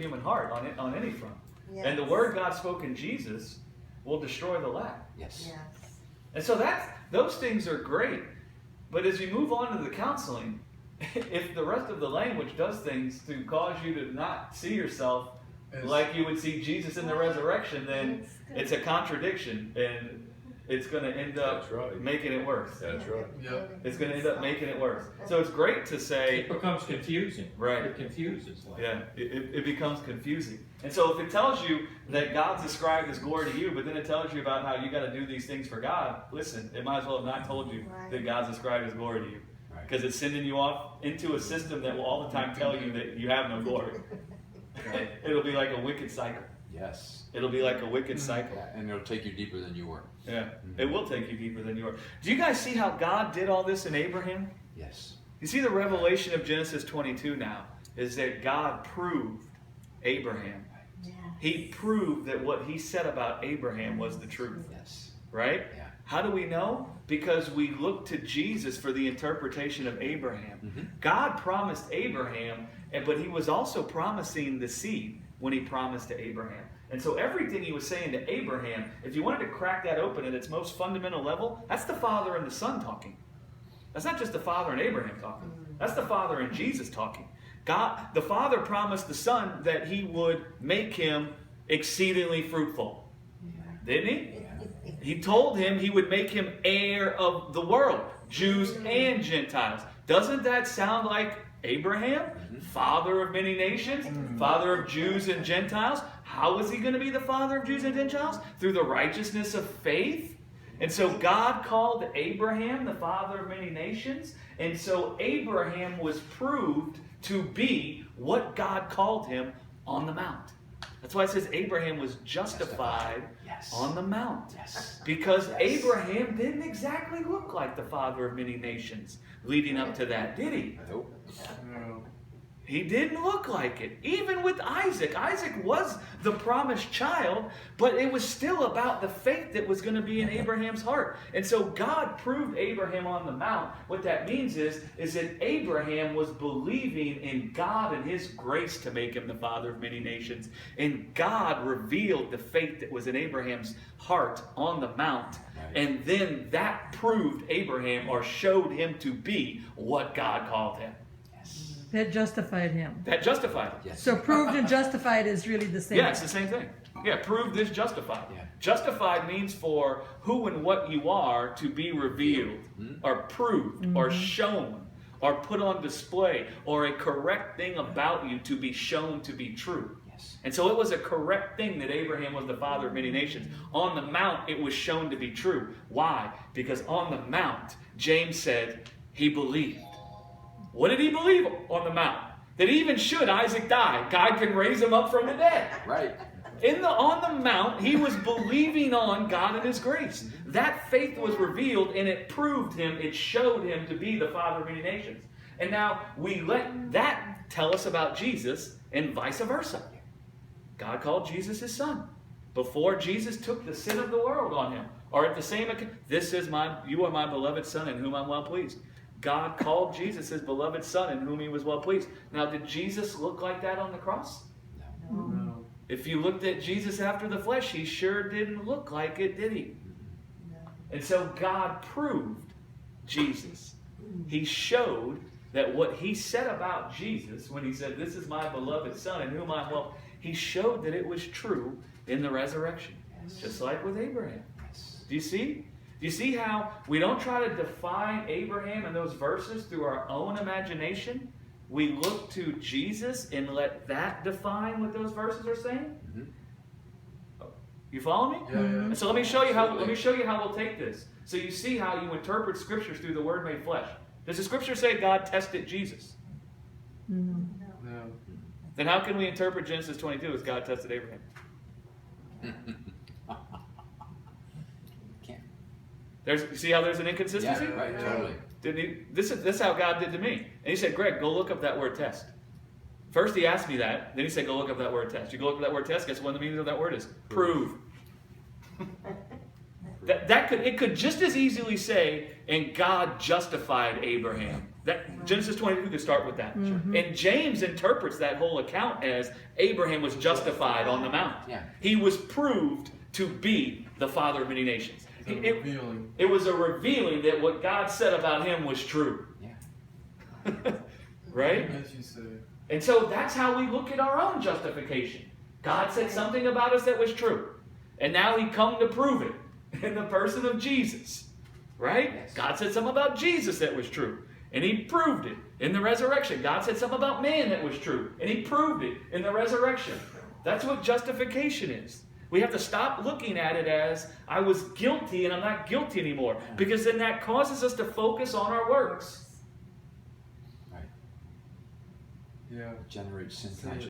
human heart on any front. Yes. And the word God spoke in Jesus will destroy the lie. Yes. Yes. And so those things are great. But as you move on to the counseling, if the rest of the language does things to cause you to not see yourself like you would see Jesus in the resurrection, then it's a contradiction, and it's going to end up making it worse. That's right. Yep. It's going to end up making it worse. So it's great to say, It becomes confusing. Right. It confuses. Like, yeah, it becomes confusing. And so if it tells you that God's ascribed His glory to you, but then it tells you about how you got to do these things for God, listen, it might as well have not told you that God's ascribed His glory to you. Because it's sending you off into a system that will all the time tell you that you have no glory. It'll be like a wicked cycle. Yes. It'll be like a wicked cycle. Yeah, and it'll take you deeper than you were. Yeah, it will take you deeper than you are. Do you guys see how God did all this in Abraham? Yes. You see the revelation of Genesis 22 now is that God proved Abraham. Yeah. He proved that what He said about Abraham was the truth. Yes. Right? Yeah. How do we know? Because we look to Jesus for the interpretation of Abraham. Mm-hmm. God promised Abraham, but He was also promising the seed when He promised to Abraham. And so everything He was saying to Abraham, if you wanted to crack that open at its most fundamental level, that's the Father and the Son talking. That's not just the Father and Abraham talking. That's the Father and Jesus talking. God, the Father promised the Son that He would make him exceedingly fruitful. Didn't He? He told him He would make him heir of the world, Jews and Gentiles. Doesn't that sound like Abraham? Father of many nations, father of Jews and Gentiles. How is he going to be the father of Jews and Gentiles? Through the righteousness of faith. And so God called Abraham the father of many nations. And so Abraham was proved to be what God called him on the mount. That's why it says Abraham was justified on the mount. Yes. Because Abraham didn't exactly look like the father of many nations leading up to that, did he? Nope. No. He didn't look like it. Even with Isaac. Isaac was the promised child, but it was still about the faith that was going to be in Abraham's heart. And so God proved Abraham on the mount. What that means is that Abraham was believing in God and His grace to make him the father of many nations. And God revealed the faith that was in Abraham's heart on the mount. And then that proved Abraham, or showed him to be what God called him. That justified him. That justified him. Yes. So proved and justified is really the same. Yeah, it's the same thing. Yeah, proved is justified. Yeah. Justified means for who and what you are to be revealed, or proved, or shown, or put on display, or a correct thing about you to be shown to be true. Yes. And so it was a correct thing that Abraham was the father of many nations. On the mount, it was shown to be true. Why? Because on the mount, James said, he believed. What did he believe on the mount? That even should Isaac die, God can raise him up from the dead. Right. On the mount, he was believing on God and His grace. That faith was revealed, and it proved him, it showed him to be the father of many nations. And now we let that tell us about Jesus, and vice versa. God called Jesus His Son before Jesus took the sin of the world on Him. Or at the same, you are my beloved Son in whom I'm well pleased. God called Jesus His beloved Son in whom He was well pleased. Now, did Jesus look like that on the cross? No. If you looked at Jesus after the flesh, He sure didn't look like it, did He? No. And so God proved Jesus. He showed that what He said about Jesus, when He said, "This is my beloved Son in whom I'm well," He showed that it was true in the resurrection. Just like with Abraham. Do you see? Do you see how we don't try to define Abraham and those verses through our own imagination? We look to Jesus and let that define what those verses are saying? You follow me? Yeah, yeah. And so let me show you how we'll take this. So you see how you interpret scriptures through the Word made flesh. Does the scripture say God tested Jesus? No. Then how can we interpret Genesis 22 as God tested Abraham? You see how there's an inconsistency? Yeah, right, totally. This is how God did to me. And He said, Greg, go look up that word test. First He asked me that. Then He said, go look up that word test. You go look up that word test, guess what the meaning of that word is? Prove. It could just as easily say, and God justified Abraham. That Genesis 22 to start with that. Mhm. And James interprets that whole account as Abraham was justified on the mount. Yeah. He was proved to be the father of many nations. The It, revealing. it was a revealing that what God said about him was true. Yeah. Right? As you say. And so that's how we look at our own justification. God said something about us that was true. And now he come to prove it in the person of Jesus. Right? Yes. God said something about Jesus that was true. And he proved it in the resurrection. God said something about man that was true. And he proved it in the resurrection. That's what justification is. We have to stop looking at it as, I was guilty and I'm not guilty anymore. Because then that causes us to focus on our works. Right. Yeah. Generate sin Say consciousness. it.